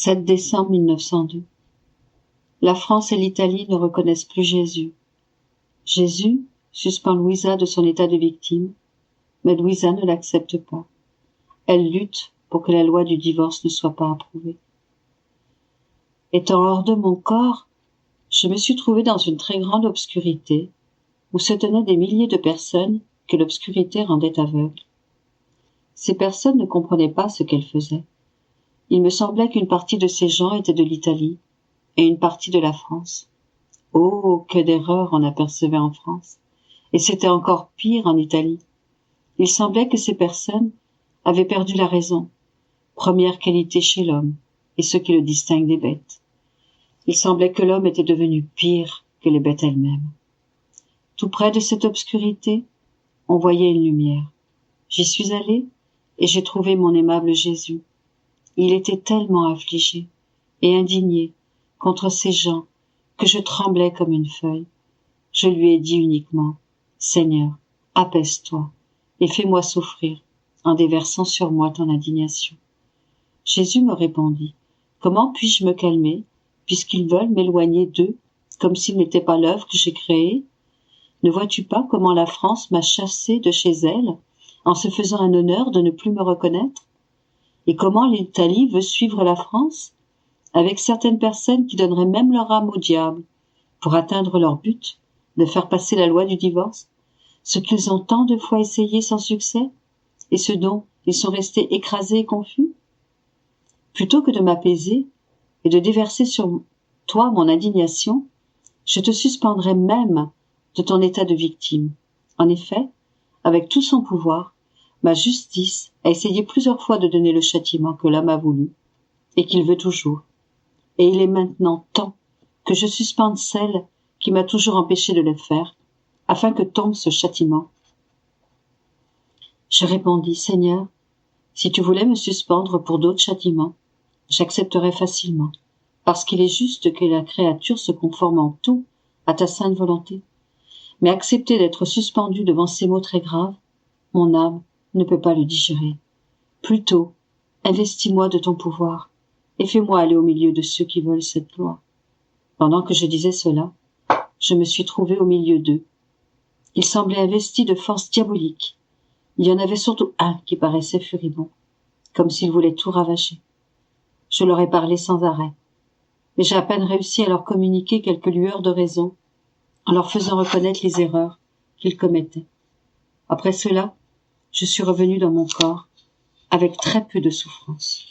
7 décembre 1902. La France et l'Italie ne reconnaissent plus Jésus. Jésus suspend Louisa de son état de victime, mais Louisa ne l'accepte pas. Elle lutte pour que la loi du divorce ne soit pas approuvée. Étant hors de mon corps, je me suis trouvée dans une très grande obscurité, où se tenaient des milliers de personnes que l'obscurité rendait aveugles. Ces personnes ne comprenaient pas ce qu'elles faisaient. Il me semblait qu'une partie de ces gens était de l'Italie et une partie de la France. Oh, que d'erreurs on apercevait en France! Et c'était encore pire en Italie. Il semblait que ces personnes avaient perdu la raison, première qualité chez l'homme, et ce qui le distingue des bêtes. Il semblait que l'homme était devenu pire que les bêtes elles-mêmes. Tout près de cette obscurité, on voyait une lumière. J'y suis allée et j'ai trouvé mon aimable Jésus. Il était tellement affligé et indigné contre ces gens que je tremblais comme une feuille. Je lui ai dit uniquement: Seigneur, apaise-toi et fais-moi souffrir en déversant sur moi ton indignation. Jésus me répondit: Comment puis-je me calmer, puisqu'ils veulent m'éloigner d'eux, comme s'ils n'étaient pas l'œuvre que j'ai créée? Ne vois-tu pas comment la France m'a chassé de chez elle, en se faisant un honneur de ne plus me reconnaître? Et comment l'Italie veut suivre la France, avec certaines personnes qui donneraient même leur âme au diable, pour atteindre leur but, de faire passer la loi du divorce, ce qu'ils ont tant de fois essayé sans succès, et ce dont ils sont restés écrasés et confus? Plutôt que de m'apaiser et de déverser sur toi mon indignation, je te suspendrai même de ton état de victime. En effet, avec tout son pouvoir, ma justice a essayé plusieurs fois de donner le châtiment que l'homme a voulu, et qu'il veut toujours. Et il est maintenant temps que je suspende celle qui m'a toujours empêché de le faire, afin que tombe ce châtiment. Je répondis: Seigneur, si tu voulais me suspendre pour d'autres châtiments, j'accepterais facilement, parce qu'il est juste que la créature se conforme en tout à ta sainte volonté. Mais accepter d'être suspendu devant ces mots très graves, mon âme ne peut pas le digérer. Plutôt, investis-moi de ton pouvoir et fais-moi aller au milieu de ceux qui veulent cette loi. Pendant que je disais cela, je me suis trouvée au milieu d'eux. Ils semblaient investis de force diabolique. Il y en avait surtout un qui paraissait furibond, comme s'il voulait tout ravager. Je leur ai parlé sans arrêt, mais j'ai à peine réussi à leur communiquer quelques lueurs de raison, en leur faisant reconnaître les erreurs qu'ils commettaient. Après cela, je suis revenue dans mon corps, avec très peu de souffrance.